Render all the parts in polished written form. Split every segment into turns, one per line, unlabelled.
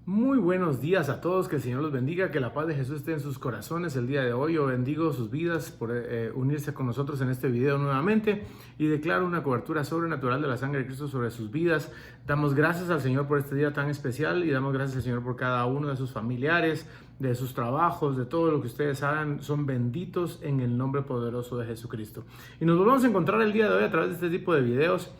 Muy buenos días a todos, que el Señor los bendiga, que la paz de Jesús esté en sus corazones el día de hoy. Yo bendigo sus vidas por unirse con nosotros en este video nuevamente y declaro una cobertura sobrenatural de la sangre de Cristo sobre sus vidas. Damos gracias al Señor por este día tan especial y damos gracias al Señor por cada uno de sus familiares, de sus trabajos, de todo lo que ustedes hagan. Son benditos en el nombre poderoso de Jesucristo. Y nos volvemos a encontrar el día de hoy a través de este tipo de videos.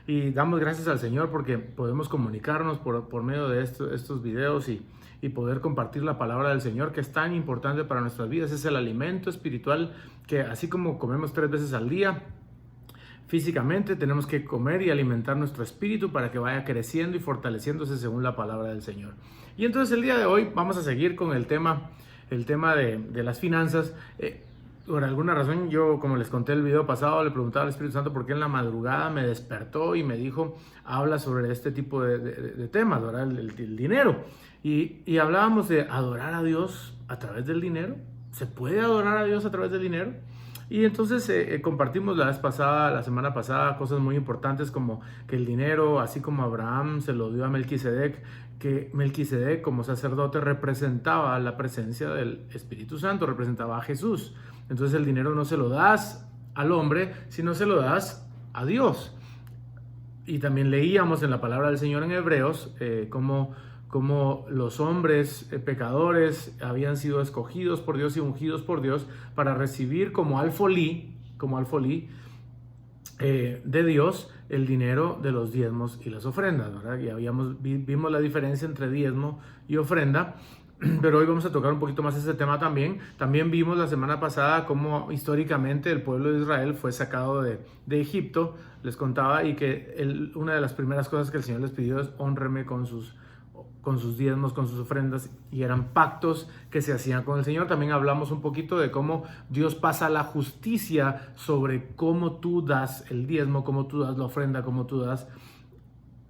Y damos gracias al Señor porque podemos comunicarnos por medio de estos videos y poder compartir la palabra del Señor, que es tan importante para nuestras vidas. Es el alimento espiritual que, así como comemos 3 veces al día, físicamente tenemos que comer y alimentar nuestro espíritu para que vaya creciendo y fortaleciéndose según la palabra del Señor. Y entonces el día de hoy vamos a seguir con el tema de las finanzas. Por alguna razón, yo, como les conté el video pasado, le preguntaba al Espíritu Santo por qué en la madrugada me despertó y me dijo, habla sobre este tipo de temas, ¿verdad? El dinero. Y hablábamos de adorar a Dios a través del dinero. ¿Se puede adorar a Dios a través del dinero? Y entonces compartimos la semana pasada, cosas muy importantes como que el dinero, así como Abraham se lo dio a Melquisedec, que Melquisedec como sacerdote representaba la presencia del Espíritu Santo, representaba a Jesús. Entonces el dinero no se lo das al hombre, sino se lo das a Dios. Y también leíamos en la palabra del Señor en Hebreos cómo los hombres pecadores habían sido escogidos por Dios y ungidos por Dios para recibir como alfolí de Dios el dinero de los diezmos y las ofrendas, ¿verdad? Y vimos la diferencia entre diezmo y ofrenda. Pero hoy vamos a tocar un poquito más ese tema también. También vimos la semana pasada cómo históricamente el pueblo de Israel fue sacado de Egipto. Les contaba y que una de las primeras cosas que el Señor les pidió es honreme con sus diezmos, con sus ofrendas, y eran pactos que se hacían con el Señor. También hablamos un poquito de cómo Dios pasa la justicia sobre cómo tú das el diezmo, cómo tú das la ofrenda, cómo tú das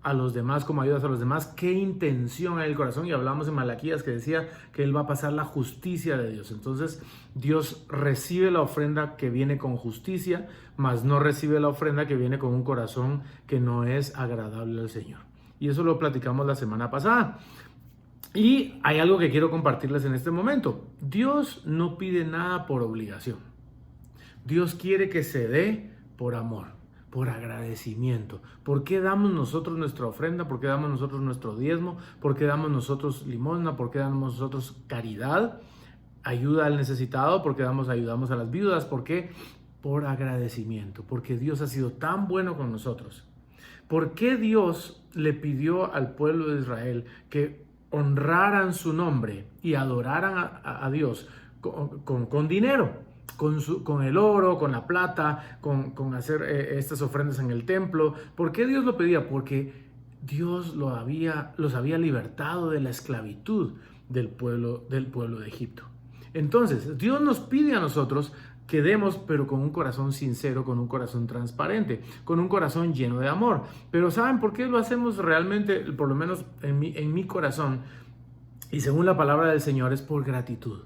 a los demás, cómo ayudas a los demás, qué intención hay en el corazón. Y hablamos en Malaquías que decía que Él va a pasar la justicia de Dios. Entonces Dios recibe la ofrenda que viene con justicia, mas no recibe la ofrenda que viene con un corazón que no es agradable al Señor. Y eso lo platicamos la semana pasada. Y hay algo que quiero compartirles en este momento. Dios no pide nada por obligación. Dios quiere que se dé por amor, por agradecimiento. ¿Por qué damos nosotros nuestra ofrenda? ¿Por qué damos nosotros nuestro diezmo? ¿Por qué damos nosotros limosna? ¿Por qué damos nosotros caridad? Ayuda al necesitado. ¿Por qué ayudamos a las viudas? ¿Por qué? Por agradecimiento. Porque Dios ha sido tan bueno con nosotros. ¿Por qué Dios le pidió al pueblo de Israel que honraran su nombre y adoraran a Dios con dinero? Con el oro, con la plata, con hacer estas ofrendas en el templo. ¿Por qué Dios lo pedía? Porque Dios los había libertado de la esclavitud del pueblo de Egipto. Entonces, Dios nos pide a nosotros que demos, pero con un corazón sincero, con un corazón transparente, con un corazón lleno de amor. Pero ¿saben por qué lo hacemos realmente? Por lo menos en mi corazón, y según la palabra del Señor, es por gratitud.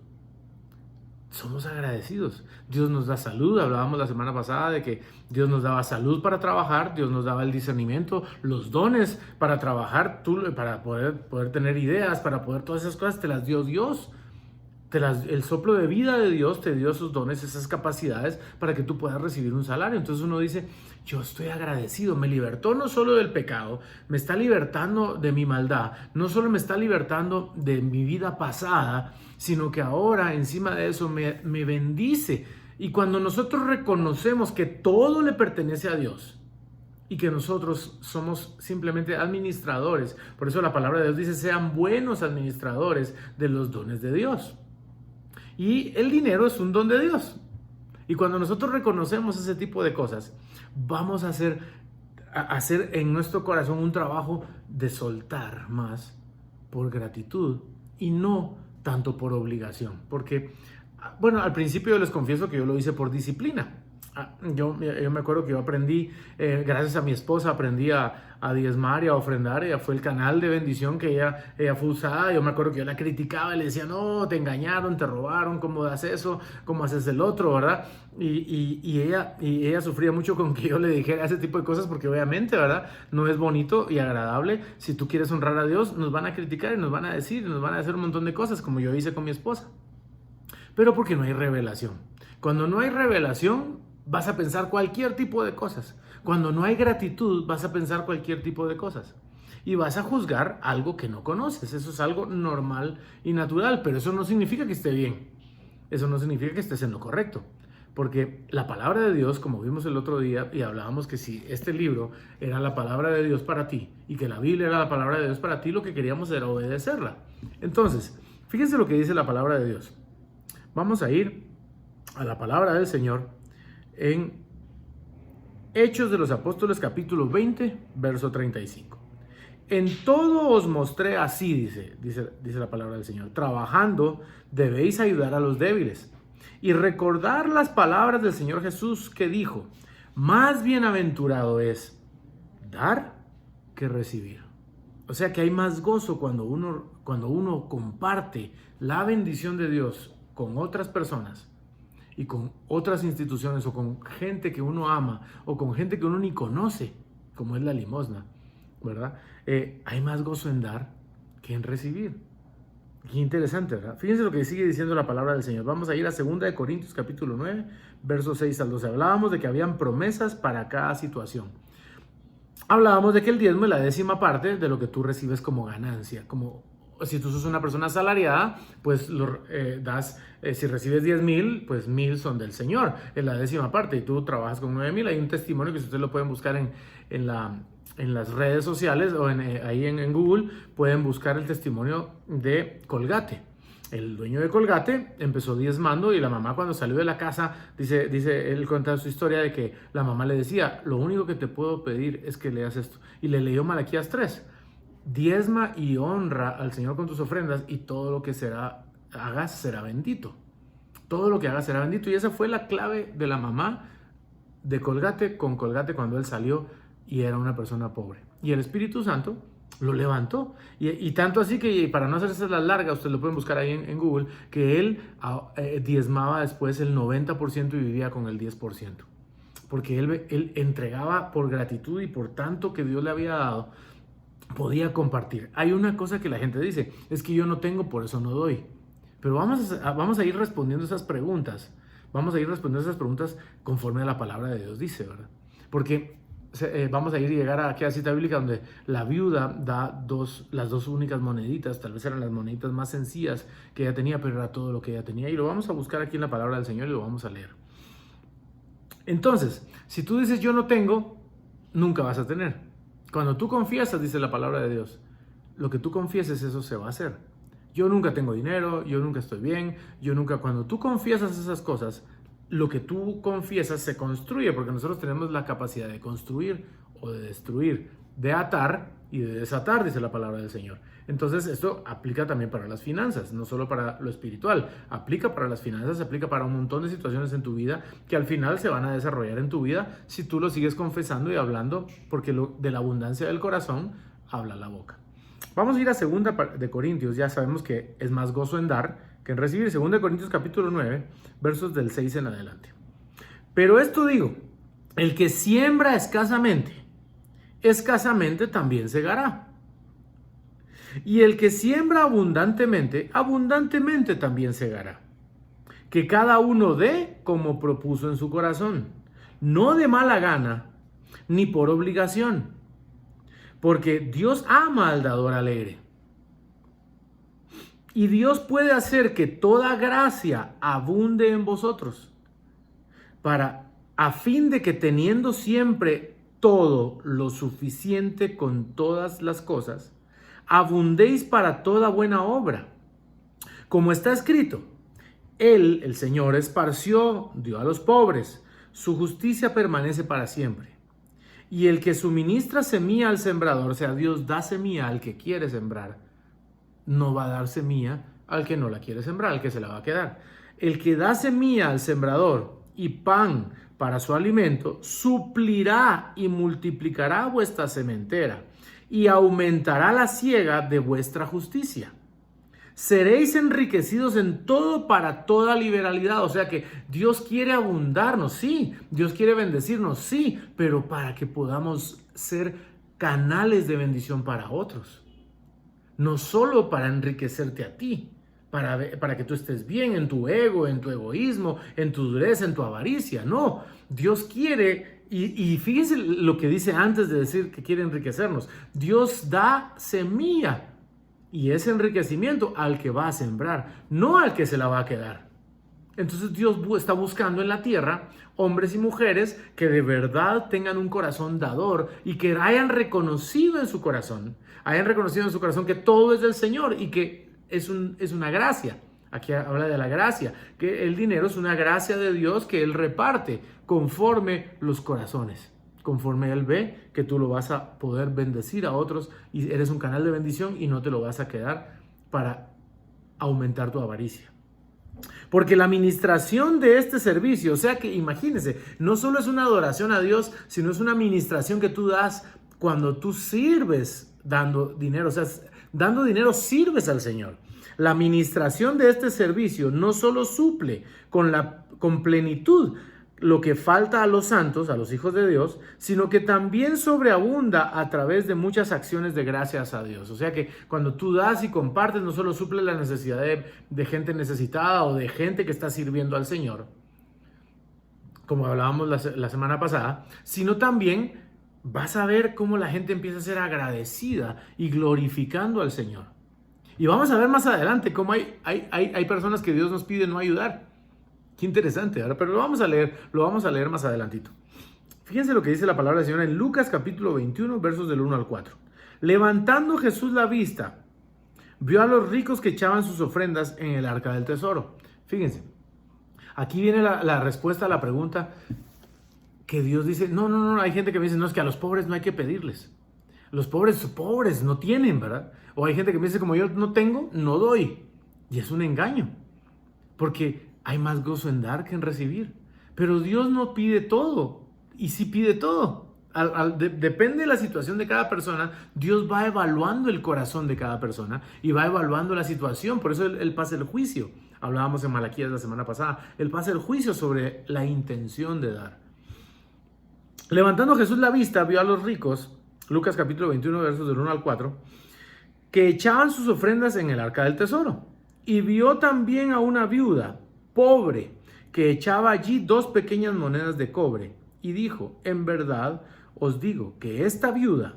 Somos agradecidos. Dios nos da salud. Hablábamos la semana pasada de que Dios nos daba salud para trabajar, Dios nos daba el discernimiento, los dones para trabajar, para poder tener ideas, para poder todas esas cosas te las dio Dios. El soplo de vida de Dios te dio esos dones, esas capacidades para que tú puedas recibir un salario. Entonces uno dice, yo estoy agradecido, me libertó no solo del pecado, me está libertando de mi maldad, no solo me está libertando de mi vida pasada, sino que ahora encima de eso me bendice. Y cuando nosotros reconocemos que todo le pertenece a Dios, y que nosotros somos simplemente administradores, por eso la palabra de Dios dice, sean buenos administradores de los dones de Dios. Y el dinero es un don de Dios. Y cuando nosotros reconocemos ese tipo de cosas, vamos a hacer en nuestro corazón un trabajo de soltar más por gratitud y no tanto por obligación. Porque, bueno, al principio les confieso que yo lo hice por disciplina. Yo me acuerdo que yo aprendí, gracias a mi esposa, aprendí a diezmar y a ofrendar. Ella fue el canal de bendición que ella fue usada. Yo me acuerdo que yo la criticaba y le decía, no, te engañaron, te robaron, ¿cómo haces eso? ¿Cómo haces el otro? ¿Verdad? Y ella sufría mucho con que yo le dijera ese tipo de cosas porque obviamente, ¿verdad? No es bonito y agradable. Si tú quieres honrar a Dios, nos van a criticar y nos van a decir, nos van a hacer un montón de cosas como yo hice con mi esposa. Pero porque no hay revelación. Cuando no hay revelación, vas a pensar cualquier tipo de cosas. Cuando no hay gratitud, vas a pensar cualquier tipo de cosas. Y vas a juzgar algo que no conoces. Eso es algo normal y natural, pero eso no significa que esté bien. Eso no significa que estés en lo correcto. Porque la palabra de Dios, como vimos el otro día, y hablábamos que si este libro era la palabra de Dios para ti, y que la Biblia era la palabra de Dios para ti, lo que queríamos era obedecerla. Entonces, fíjense lo que dice la palabra de Dios. Vamos a ir a la palabra del Señor en Hechos de los Apóstoles capítulo 20, verso 35. En todo os mostré así, dice la palabra del Señor. Trabajando debéis ayudar a los débiles y recordar las palabras del Señor Jesús que dijo, más bienaventurado es dar que recibir. O sea que hay más gozo cuando uno comparte la bendición de Dios con otras personas y con otras instituciones o con gente que uno ama o con gente que uno ni conoce, como es la limosna, ¿verdad? Hay más gozo en dar que en recibir. Qué interesante, ¿verdad? Fíjense lo que sigue diciendo la palabra del Señor. Vamos a ir a 2 de Corintios capítulo 9, versos 6 al 12. Hablábamos de que habían promesas para cada situación. Hablábamos de que el diezmo es la 10ª parte de lo que tú recibes como ganancia, como si tú sos una persona asalariada, pues si recibes 10,000, pues 1,000 son del Señor, es la 10ª parte, y tú trabajas con 9,000. Hay un testimonio que ustedes lo pueden buscar en las redes sociales o ahí en Google, pueden buscar el testimonio de Colgate. El dueño de Colgate empezó diezmando y la mamá cuando salió de la casa, él cuenta su historia de que la mamá le decía, lo único que te puedo pedir es que leas esto. Y le leyó Malaquías 3. Diezma y honra al Señor con tus ofrendas y todo lo que hagas será bendito. Todo lo que hagas será bendito. Y esa fue la clave de la mamá de Colgate con Colgate cuando él salió y era una persona pobre. Y el Espíritu Santo lo levantó. Y tanto así que, para no hacerse la larga, ustedes lo pueden buscar ahí en Google, que él diezmaba después el 90% y vivía con el 10%. Porque él entregaba por gratitud y por tanto que Dios le había dado, podía compartir. Hay una cosa que la gente dice, es que yo no tengo, por eso no doy. Pero vamos a ir respondiendo esas preguntas. Vamos a ir respondiendo esas preguntas conforme a la palabra de Dios dice, ¿verdad? Porque vamos a llegar a aquella cita bíblica donde la viuda da las dos únicas moneditas, tal vez eran las moneditas más sencillas que ella tenía, pero era todo lo que ella tenía. Y lo vamos a buscar aquí en la palabra del Señor y lo vamos a leer. Entonces, si tú dices yo no tengo, nunca vas a tener. Cuando tú confiesas, dice la palabra de Dios, lo que tú confieses, eso se va a hacer. Yo nunca tengo dinero, yo nunca estoy bien, cuando tú confiesas esas cosas, lo que tú confiesas se construye, porque nosotros tenemos la capacidad de construir o de destruir, de atar y de desatar, dice la palabra del Señor. Entonces esto aplica también para las finanzas, no solo para lo espiritual, aplica para las finanzas, aplica para un montón de situaciones en tu vida que al final se van a desarrollar en tu vida si tú lo sigues confesando y hablando, porque de la abundancia del corazón habla la boca. Vamos a ir a 2 de Corintios, ya sabemos que es más gozo en dar que en recibir. 2 de Corintios capítulo 9, versos del 6 en adelante. Pero esto digo, el que siembra escasamente también segará. Y el que siembra abundantemente también segará. Que cada uno dé como propuso en su corazón, no de mala gana, ni por obligación, porque Dios ama al dador alegre. Y Dios puede hacer que toda gracia abunde en vosotros, a fin de que teniendo siempre todo lo suficiente con todas las cosas, abundéis para toda buena obra. Como está escrito, Él, el Señor, esparció, dio a los pobres, su justicia permanece para siempre. Y el que suministra semilla al sembrador, o sea, Dios da semilla al que quiere sembrar, no va a dar semilla al que no la quiere sembrar, al que se la va a quedar. El que da semilla al sembrador y pan para su alimento, suplirá y multiplicará vuestra sementera y aumentará la siega de vuestra justicia. Seréis enriquecidos en todo para toda liberalidad. O sea que Dios quiere abundarnos, sí. Dios quiere bendecirnos, sí. Pero para que podamos ser canales de bendición para otros. No solo para enriquecerte a ti, para que tú estés bien en tu ego, en tu egoísmo, en tu dureza, en tu avaricia. No, Dios quiere, y fíjense lo que dice antes de decir que quiere enriquecernos. Dios da semilla. Y ese enriquecimiento al que va a sembrar, no al que se la va a quedar. Entonces Dios está buscando en la tierra hombres y mujeres que de verdad tengan un corazón dador y que hayan reconocido en su corazón que todo es del Señor y que es una gracia. Aquí habla de la gracia, que el dinero es una gracia de Dios que Él reparte conforme los corazones. Conforme Él ve que tú lo vas a poder bendecir a otros y eres un canal de bendición y no te lo vas a quedar para aumentar tu avaricia. Porque la administración de este servicio, o sea que imagínense, no solo es una adoración a Dios, sino es una administración que tú das cuando tú sirves dando dinero. O sea, dando dinero sirves al Señor. La administración de este servicio no solo suple con plenitud lo que falta a los santos, a los hijos de Dios, sino que también sobreabunda a través de muchas acciones de gracias a Dios. O sea que cuando tú das y compartes, no solo suple la necesidad de gente necesitada o de gente que está sirviendo al Señor, como hablábamos la semana pasada, sino también vas a ver cómo la gente empieza a ser agradecida y glorificando al Señor. Y vamos a ver más adelante cómo hay personas que Dios nos pide no ayudar. Qué interesante, ¿verdad? Pero lo vamos a leer más adelantito. Fíjense lo que dice la palabra del Señor en Lucas capítulo 21, versos del 1 al 4. Levantando Jesús la vista, vio a los ricos que echaban sus ofrendas en el arca del tesoro. Fíjense, aquí viene la respuesta a la pregunta que Dios dice, no, hay gente que me dice, no, es que a los pobres no hay que pedirles. Los pobres no tienen, ¿verdad? O hay gente que me dice, como yo no tengo, no doy. Y es un engaño, porque hay más gozo en dar que en recibir. Pero Dios no pide todo. Y sí pide todo. Depende de la situación de cada persona. Dios va evaluando el corazón de cada persona. Y va evaluando la situación. Por eso Él pasa el juicio. Hablábamos en Malaquías la semana pasada. Él pasa el juicio sobre la intención de dar. Levantando Jesús la vista, vio a los ricos. Lucas capítulo 21, versos del 1 al 4. Que echaban sus ofrendas en el arca del tesoro. Y vio también a una viuda pobre, que echaba allí 2 pequeñas monedas de cobre, y dijo, en verdad os digo que esta viuda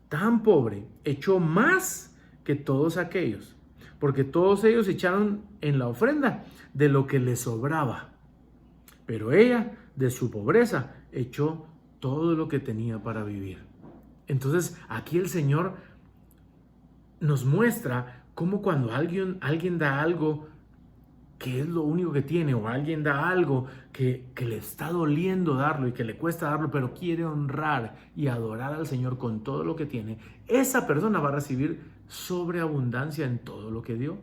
tan pobre echó más que todos aquellos, porque todos ellos echaron en la ofrenda de lo que les sobraba, pero ella de su pobreza echó todo lo que tenía para vivir. Entonces aquí el Señor nos muestra cómo cuando alguien da algo que es lo único que tiene, o alguien da algo que le está doliendo darlo y que le cuesta darlo, pero quiere honrar y adorar al Señor con todo lo que tiene, esa persona va a recibir sobreabundancia en todo lo que dio.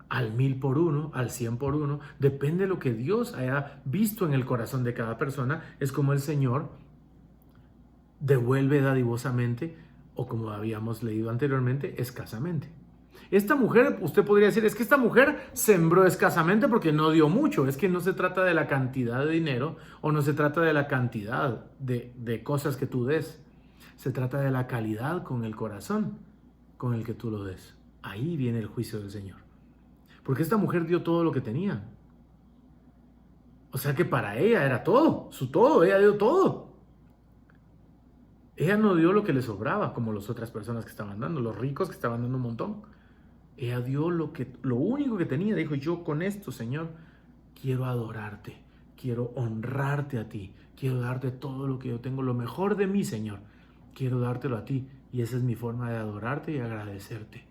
Al 1000 por 1, al 100 por 1, depende de lo que Dios haya visto en el corazón de cada persona, es como el Señor devuelve dadivosamente, o como habíamos leído anteriormente, escasamente. Esta mujer, usted podría decir, es que esta mujer sembró escasamente porque no dio mucho. Es que no se trata de la cantidad de dinero o no se trata de la cantidad de cosas que tú des. Se trata de la calidad con el corazón con el que tú lo des. Ahí viene el juicio del Señor. Porque esta mujer dio todo lo que tenía. O sea que para ella era todo, su todo, ella dio todo. Ella no dio lo que le sobraba como las otras personas que estaban dando, los ricos que estaban dando un montón. Ella dio lo único que tenía. Dijo, yo con esto, Señor, quiero adorarte, quiero honrarte a ti, quiero darte todo lo que yo tengo, lo mejor de mí, Señor, quiero dártelo a ti. Y esa es mi forma de adorarte y agradecerte.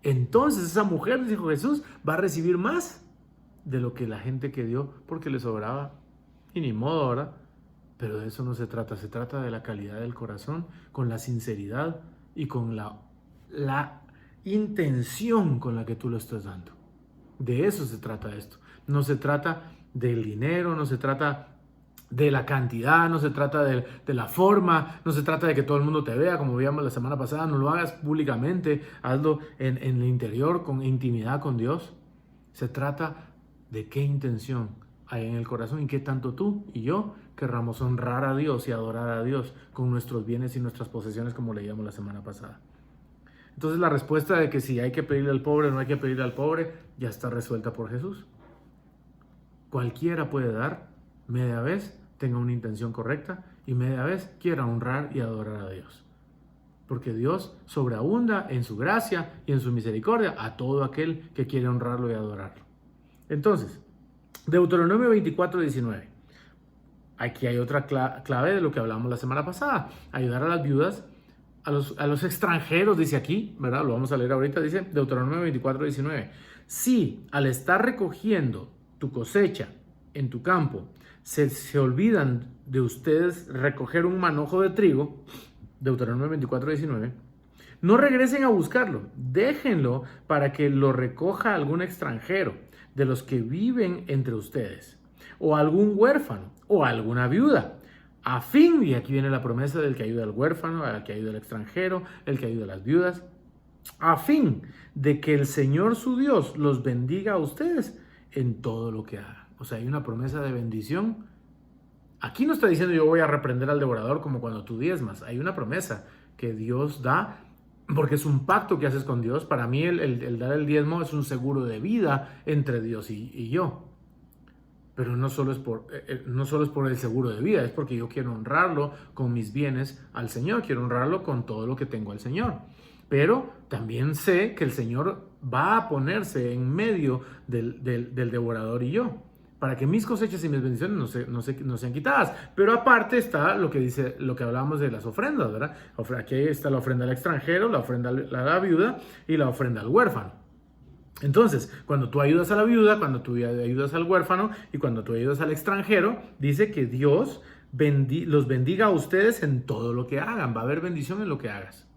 Entonces esa mujer, dijo Jesús, va a recibir más de lo que la gente que dio porque le sobraba. Y ni modo, ¿verdad? Pero de eso no se trata de la calidad del corazón, con la sinceridad y con la intención con la que tú lo estás dando. De eso se trata esto. No se trata del dinero, no se trata de la cantidad, no se trata de la forma, no se trata de que todo el mundo te vea, como veíamos la semana pasada. No lo hagas públicamente, hazlo en el interior, con intimidad con Dios. Se trata de qué intención hay en el corazón y qué tanto tú y yo querramos honrar a Dios y adorar a Dios con nuestros bienes y nuestras posesiones, como leíamos la semana pasada. Entonces la respuesta de que si hay que pedirle al pobre o no hay que pedirle al pobre ya está resuelta por Jesús. Cualquiera puede dar, media vez tenga una intención correcta y media vez quiera honrar y adorar a Dios. Porque Dios sobreabunda en su gracia y en su misericordia a todo aquel que quiere honrarlo y adorarlo. Entonces, Deuteronomio 24:19. Aquí hay otra clave de lo que hablamos la semana pasada. Ayudar a las viudas, a los extranjeros, dice aquí, ¿verdad? Lo vamos a leer ahorita, dice Deuteronomio 24:19. Si al estar recogiendo tu cosecha en tu campo, se olvidan de ustedes recoger un manojo de trigo, Deuteronomio 24:19, no regresen a buscarlo, déjenlo para que lo recoja algún extranjero de los que viven entre ustedes, o algún huérfano, o alguna viuda, a fin, y aquí viene la promesa del que ayuda al huérfano, al que ayuda al extranjero, el que ayuda a las viudas, a fin de que el Señor su Dios los bendiga a ustedes en todo lo que hagan. O sea, hay una promesa de bendición. Aquí no está diciendo yo voy a reprender al devorador como cuando tú diezmas. Hay una promesa que Dios da porque es un pacto que haces con Dios. Para mí el dar el diezmo es un seguro de vida entre Dios y yo. Pero no solo es por el seguro de vida, es porque yo quiero honrarlo con mis bienes al Señor, quiero honrarlo con todo lo que tengo al Señor. Pero también sé que el Señor va a ponerse en medio del devorador y yo, para que mis cosechas y mis bendiciones no sean quitadas. Pero aparte está lo que hablábamos de las ofrendas, ¿verdad? Aquí está la ofrenda al extranjero, la ofrenda a la viuda y la ofrenda al huérfano. Entonces, cuando tú ayudas a la viuda, cuando tú ayudas al huérfano y cuando tú ayudas al extranjero, dice que Dios los bendiga a ustedes en todo lo que hagan. Va a haber bendición en lo que hagas.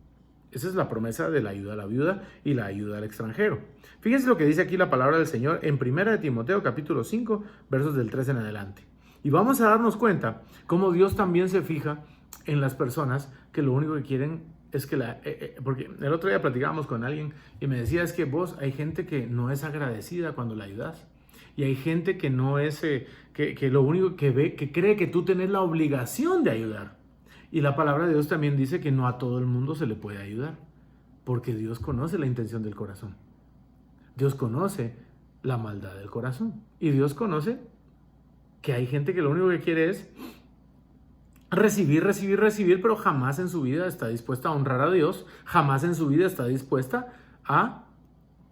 Esa es la promesa de la ayuda a la viuda y la ayuda al extranjero. Fíjense lo que dice aquí la palabra del Señor en 1 de Timoteo capítulo 5, versos del 3 en adelante. Y vamos a darnos cuenta cómo Dios también se fija en las personas que lo único que quieren es que porque el otro día platicábamos con alguien y me decía, es que hay gente que no es agradecida cuando la ayudas. Y hay gente que no es, que lo único que ve, que cree que tú tenés la obligación de ayudar. Y la palabra de Dios también dice que no a todo el mundo se le puede ayudar, porque Dios conoce la intención del corazón. Dios conoce la maldad del corazón. Y Dios conoce que hay gente que lo único que quiere es recibir, pero jamás en su vida está dispuesta a honrar a Dios, jamás en su vida está dispuesta a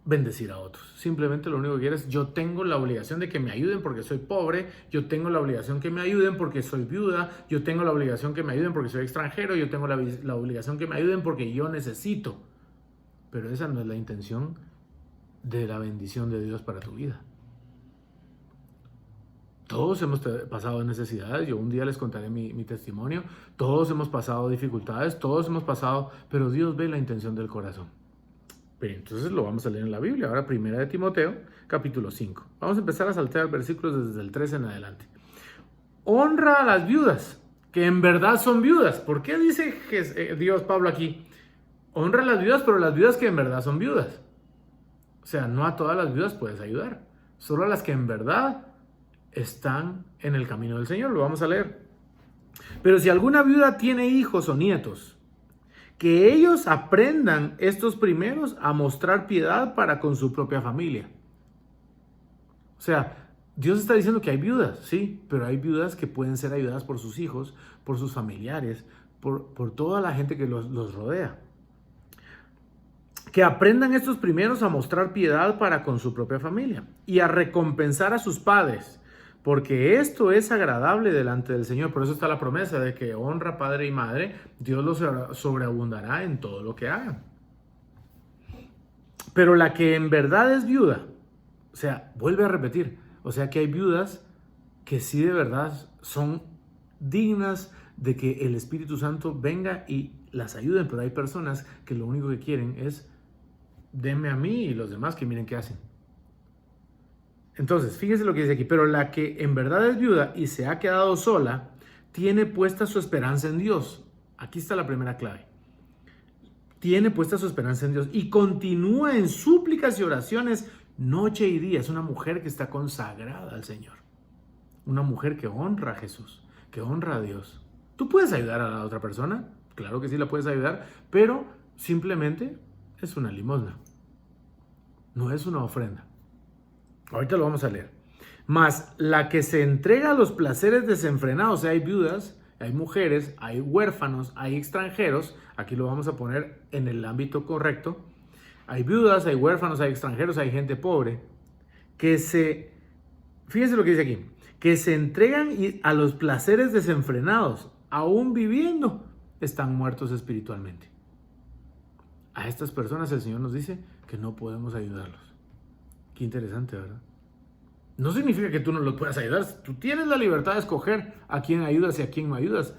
bendecir a otros. Simplemente lo único que quiere es, yo tengo la obligación de que me ayuden porque soy pobre, yo tengo la obligación que me ayuden porque soy viuda, yo tengo la obligación que me ayuden porque soy extranjero, yo tengo la obligación que me ayuden porque yo necesito. Pero esa no es la intención de la bendición de Dios para tu vida. Todos hemos pasado necesidades, yo un día les contaré mi testimonio, todos hemos pasado dificultades, todos hemos pasado, pero Dios ve la intención del corazón. Pero entonces lo vamos a leer en la Biblia, ahora 1 de Timoteo, capítulo 5. Vamos a empezar a saltear versículos desde el 3 en adelante. Honra a las viudas, que en verdad son viudas. ¿Por qué dice Dios, Pablo aquí? Honra a las viudas, pero las viudas que en verdad son viudas. O sea, no a todas las viudas puedes ayudar, solo a las que en verdad están en el camino del Señor. Lo vamos a leer. Pero si alguna viuda tiene hijos o nietos, que ellos aprendan estos primeros a mostrar piedad para con su propia familia. O sea, Dios está diciendo que hay viudas, sí, pero hay viudas que pueden ser ayudadas por sus hijos, por sus familiares, por toda la gente que los rodea. Que aprendan estos primeros a mostrar piedad para con su propia familia y a recompensar a sus padres, porque esto es agradable delante del Señor. Por eso está la promesa de que honra padre y madre, Dios los sobreabundará en todo lo que hagan. Pero la que en verdad es viuda, o sea, vuelve a repetir, o sea que hay viudas que sí de verdad son dignas de que el Espíritu Santo venga y las ayuden, pero hay personas que lo único que quieren es denme a mí y los demás que miren qué hacen. Entonces, fíjese lo que dice aquí, pero la que en verdad es viuda y se ha quedado sola, tiene puesta su esperanza en Dios. Aquí está la primera clave. Tiene puesta su esperanza en Dios y continúa en súplicas y oraciones noche y día. Es una mujer que está consagrada al Señor. Una mujer que honra a Jesús, que honra a Dios. ¿Tú puedes ayudar a la otra persona? Claro que sí la puedes ayudar, pero simplemente es una limosna. No es una ofrenda. Ahorita lo vamos a leer. Mas la que se entrega a los placeres desenfrenados, o sea, hay viudas, hay mujeres, hay huérfanos, hay extranjeros, aquí lo vamos a poner en el ámbito correcto, hay viudas, hay huérfanos, hay extranjeros, hay gente pobre, fíjense lo que dice aquí, que se entregan a los placeres desenfrenados, aún viviendo, están muertos espiritualmente. A estas personas el Señor nos dice que no podemos ayudarlos. Qué interesante, ¿verdad? No significa que tú no los puedas ayudar. Tú tienes la libertad de escoger a quién ayudas y a quién no ayudas.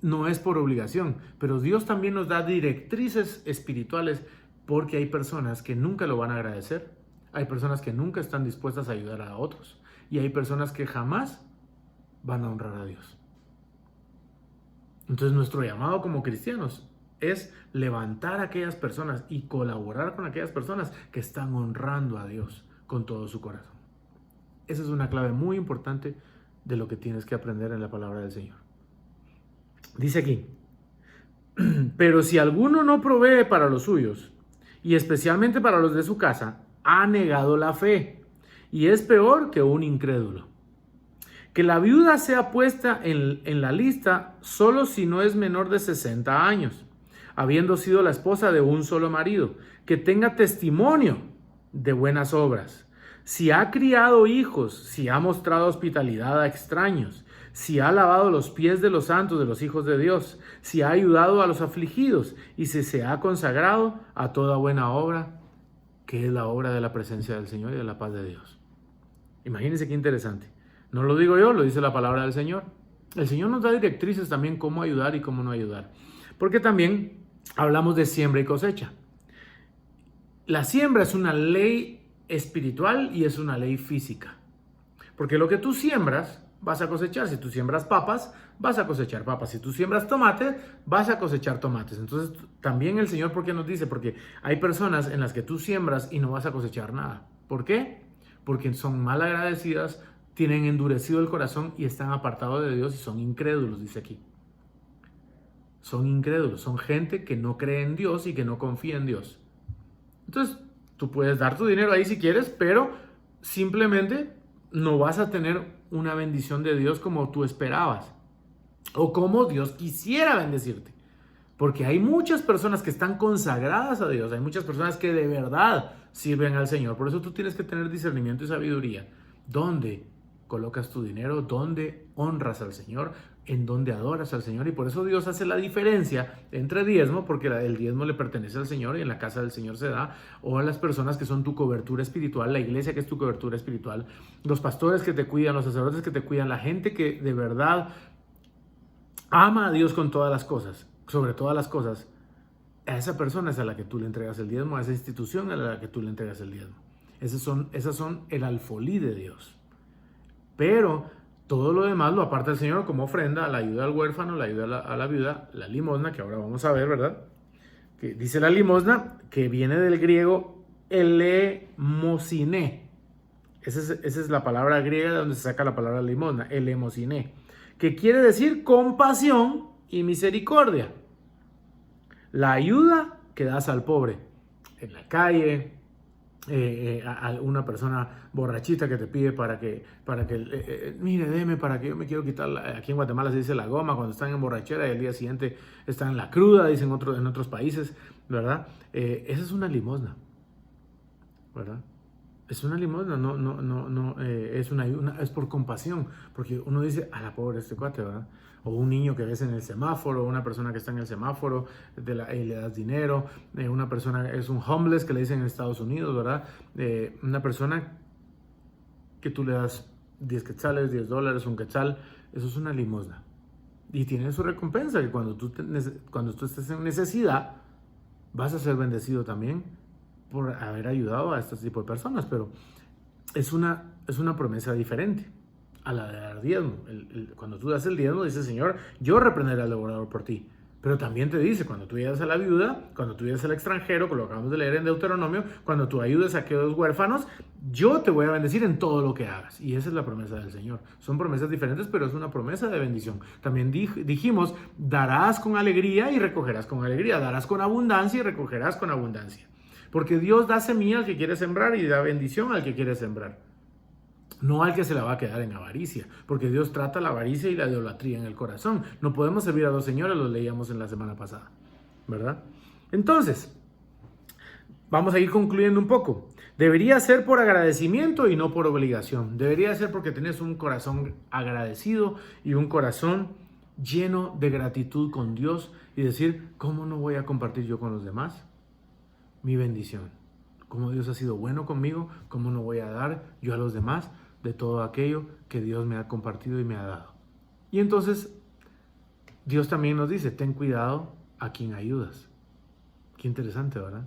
No es por obligación, pero Dios también nos da directrices espirituales porque hay personas que nunca lo van a agradecer. Hay personas que nunca están dispuestas a ayudar a otros. Y hay personas que jamás van a honrar a Dios. Entonces nuestro llamado como cristianos es levantar a aquellas personas y colaborar con aquellas personas que están honrando a Dios con todo su corazón. Esa es una clave muy importante de lo que tienes que aprender en la palabra del Señor. Dice aquí, pero si alguno no provee para los suyos, y especialmente para los de su casa, ha negado la fe, y es peor que un incrédulo. Que la viuda sea puesta en la lista solo si no es menor de 60 años, habiendo sido la esposa de un solo marido, que tenga testimonio de buenas obras. Si ha criado hijos, si ha mostrado hospitalidad a extraños, si ha lavado los pies de los santos, de los hijos de Dios, si ha ayudado a los afligidos y si se ha consagrado a toda buena obra, que es la obra de la presencia del Señor y de la paz de Dios. Imagínense qué interesante. No lo digo yo, lo dice la palabra del Señor. El Señor nos da directrices también cómo ayudar y cómo no ayudar. Porque también hablamos de siembra y cosecha. La siembra es una ley espiritual y es una ley física. Porque lo que tú siembras, vas a cosechar. Si tú siembras papas, vas a cosechar papas. Si tú siembras tomates, vas a cosechar tomates. Entonces, también el Señor, ¿por qué nos dice? Porque hay personas en las que tú siembras y no vas a cosechar nada. ¿Por qué? Porque son mal agradecidas, tienen endurecido el corazón y están apartados de Dios y son incrédulos, dice aquí. Son incrédulos, son gente que no cree en Dios y que no confía en Dios. Entonces, tú puedes dar tu dinero ahí si quieres, pero simplemente no vas a tener una bendición de Dios como tú esperabas o como Dios quisiera bendecirte. Porque hay muchas personas que están consagradas a Dios, hay muchas personas que de verdad sirven al Señor. Por eso tú tienes que tener discernimiento y sabiduría. ¿Dónde colocas tu dinero? ¿Dónde honras al Señor? ¿En dónde adoras al Señor? Y por eso Dios hace la diferencia entre diezmo, porque el diezmo le pertenece al Señor y en la casa del Señor se da, o a las personas que son tu cobertura espiritual, la iglesia que es tu cobertura espiritual, los pastores que te cuidan, los sacerdotes que te cuidan, la gente que de verdad ama a Dios con todas las cosas, sobre todas las cosas. A esa persona es a la que tú le entregas el diezmo, a esa institución a la que tú le entregas el diezmo. Esas son el alfolí de Dios. Pero todo lo demás lo aparta el Señor como ofrenda, la ayuda al huérfano, la ayuda a la viuda, la limosna, que ahora vamos a ver, ¿verdad? Que dice la limosna, que viene del griego elemosiné. Esa es la palabra griega de donde se saca la palabra limosna, elemosiné, que quiere decir compasión y misericordia. La ayuda que das al pobre en la calle, a una persona borrachita que te pide para que mire, déme para que yo me quiero quitar, aquí en Guatemala se dice la goma cuando están en borrachera y el día siguiente están en la cruda, dicen en otros países, ¿verdad? Esa es una limosna, ¿verdad? Es una limosna, es por compasión, porque uno dice, a la pobre este cuate, ¿verdad? O un niño que ves en el semáforo, una persona que está en el semáforo, y le das dinero, una persona, es un homeless que le dicen en Estados Unidos, ¿verdad? Una persona que tú le das 10 quetzales, $10, un quetzal, eso es una limosna. Y tiene su recompensa, que cuando tú estés en necesidad, vas a ser bendecido también por haber ayudado a este tipo de personas. Pero es una promesa diferente a la de dar diezmo. Cuando tú das el diezmo, dice, Señor, yo reprenderé al devorador por ti. Pero también te dice, cuando tú ayudas a la viuda, cuando tú ayudas al extranjero, que lo acabamos de leer en Deuteronomio, cuando tú ayudes a aquellos huérfanos, yo te voy a bendecir en todo lo que hagas. Y esa es la promesa del Señor. Son promesas diferentes, pero es una promesa de bendición. También dijimos, darás con alegría y recogerás con alegría. Darás con abundancia y recogerás con abundancia. Porque Dios da semilla al que quiere sembrar y da bendición al que quiere sembrar. No al que se la va a quedar en avaricia, porque Dios trata la avaricia y la idolatría en el corazón. No podemos servir a dos señores, lo leíamos en la semana pasada, ¿verdad? Entonces, vamos a ir concluyendo un poco. Debería ser por agradecimiento y no por obligación. Debería ser porque tienes un corazón agradecido y un corazón lleno de gratitud con Dios y decir, ¿cómo no voy a compartir yo con los demás mi bendición? Como Dios ha sido bueno conmigo, ¿cómo no voy a dar yo a los demás de todo aquello que Dios me ha compartido y me ha dado? Y entonces Dios también nos dice, ten cuidado a quien ayudas. Qué interesante, ¿verdad?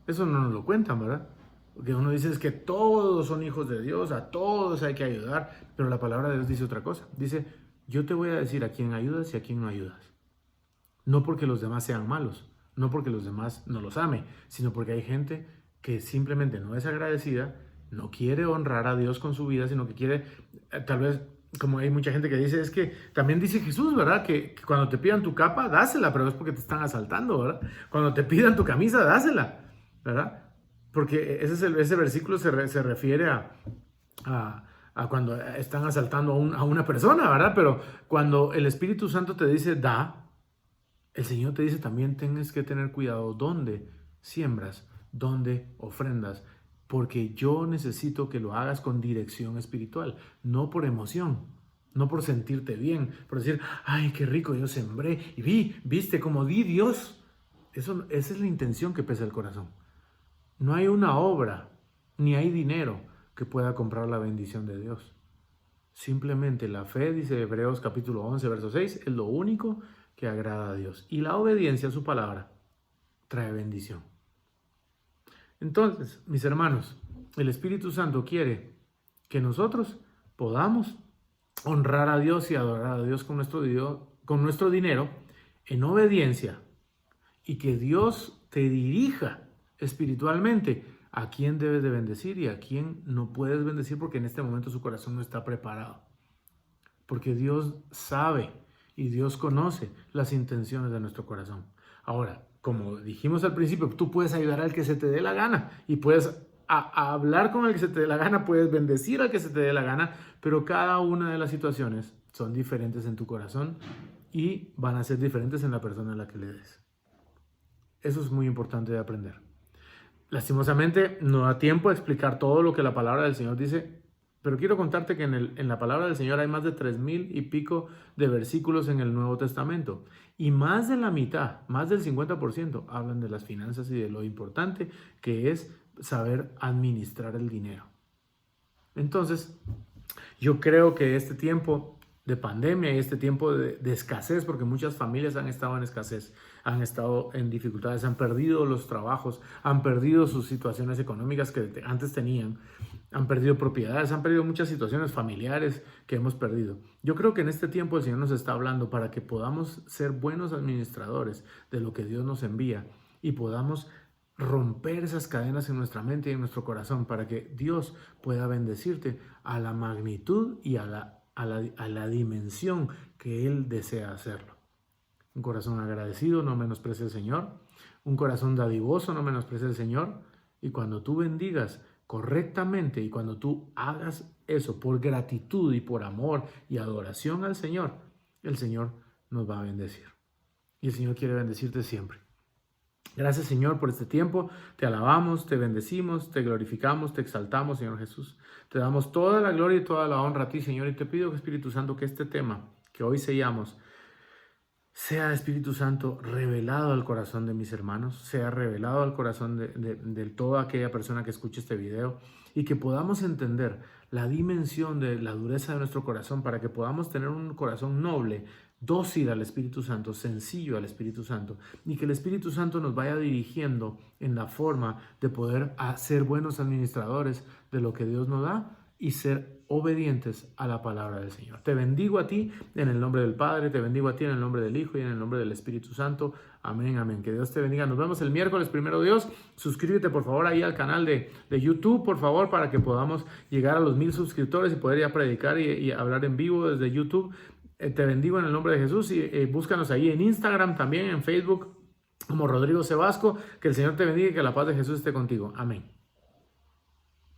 Eso no nos lo cuentan, ¿verdad? Porque uno dice es que todos son hijos de Dios, a todos hay que ayudar, pero la palabra de Dios dice otra cosa. Dice, yo te voy a decir a quién ayudas y a quién no ayudas. No porque los demás sean malos, no porque los demás no los ame, sino porque hay gente que simplemente no es agradecida, no quiere honrar a Dios con su vida, sino que quiere, tal vez, como hay mucha gente que dice, es que también dice Jesús, ¿verdad? Que cuando te pidan tu capa, dásela, pero es porque te están asaltando, ¿verdad? Cuando te pidan tu camisa, dásela, ¿verdad? Porque ese versículo se refiere a cuando están asaltando a una persona, ¿verdad? Pero cuando el Espíritu Santo te dice, da, el Señor te dice también tienes que tener cuidado dónde siembras, dónde ofrendas, porque yo necesito que lo hagas con dirección espiritual, no por emoción, no por sentirte bien, por decir, ay, qué rico, yo sembré y viste cómo di Dios. Esa es la intención que pesa el corazón. No hay una obra, ni hay dinero que pueda comprar la bendición de Dios. Simplemente la fe, dice Hebreos capítulo 11, verso 6, es lo único que agrada a Dios. Y la obediencia a su palabra trae bendición. Entonces, mis hermanos, el Espíritu Santo quiere que nosotros podamos honrar a Dios y adorar a Dios con nuestro dinero en obediencia y que Dios te dirija espiritualmente a quién debes de bendecir y a quién no puedes bendecir porque en este momento su corazón no está preparado. Porque Dios sabe y Dios conoce las intenciones de nuestro corazón. Ahora, como dijimos al principio, tú puedes ayudar al que se te dé la gana y puedes hablar con el que se te dé la gana, puedes bendecir al que se te dé la gana, pero cada una de las situaciones son diferentes en tu corazón y van a ser diferentes en la persona a la que le des. Eso es muy importante de aprender. Lastimosamente, no da tiempo a explicar todo lo que la palabra del Señor dice, pero quiero contarte que en la palabra del Señor hay más de 3,000 y pico de versículos en el Nuevo Testamento. Y más de la mitad, más del 50%, hablan de las finanzas y de lo importante que es saber administrar el dinero. Entonces, yo creo que este tiempo de pandemia y este tiempo de escasez, porque muchas familias han estado en escasez, han estado en dificultades, han perdido los trabajos, han perdido sus situaciones económicas que antes tenían, han perdido propiedades, han perdido muchas situaciones familiares que hemos perdido. Yo creo que en este tiempo el Señor nos está hablando para que podamos ser buenos administradores de lo que Dios nos envía y podamos romper esas cadenas en nuestra mente y en nuestro corazón para que Dios pueda bendecirte a la magnitud y a la dimensión que Él desea hacerlo. Un corazón agradecido no menosprecia al Señor. Un corazón dadivoso no menosprecia al Señor. Y cuando tú bendigas correctamente y cuando tú hagas eso por gratitud y por amor y adoración al Señor, el Señor nos va a bendecir. Y el Señor quiere bendecirte siempre. Gracias, Señor, por este tiempo. Te alabamos, te bendecimos, te glorificamos, te exaltamos, Señor Jesús. Te damos toda la gloria y toda la honra a ti, Señor. Y te pido, Espíritu Santo, que este tema que hoy sellamos sea, Espíritu Santo, revelado al corazón de mis hermanos, sea revelado al corazón de toda aquella persona que escuche este video y que podamos entender la dimensión de la dureza de nuestro corazón para que podamos tener un corazón noble, dócil al Espíritu Santo, sencillo al Espíritu Santo, y que el Espíritu Santo nos vaya dirigiendo en la forma de poder ser buenos administradores de lo que Dios nos da y ser obedientes a la palabra del Señor. Te bendigo a ti en el nombre del Padre, te bendigo a ti en el nombre del Hijo y en el nombre del Espíritu Santo. Amén, amén. Que Dios te bendiga. Nos vemos el miércoles, primero Dios. Suscríbete por favor ahí al canal de YouTube, por favor, para que podamos llegar a los 1000 suscriptores y poder ya predicar y hablar en vivo desde YouTube. Te bendigo en el nombre de Jesús y búscanos ahí en Instagram, también en Facebook como Rodrigo Sebasco. Que el Señor te bendiga y que la paz de Jesús esté contigo. Amén.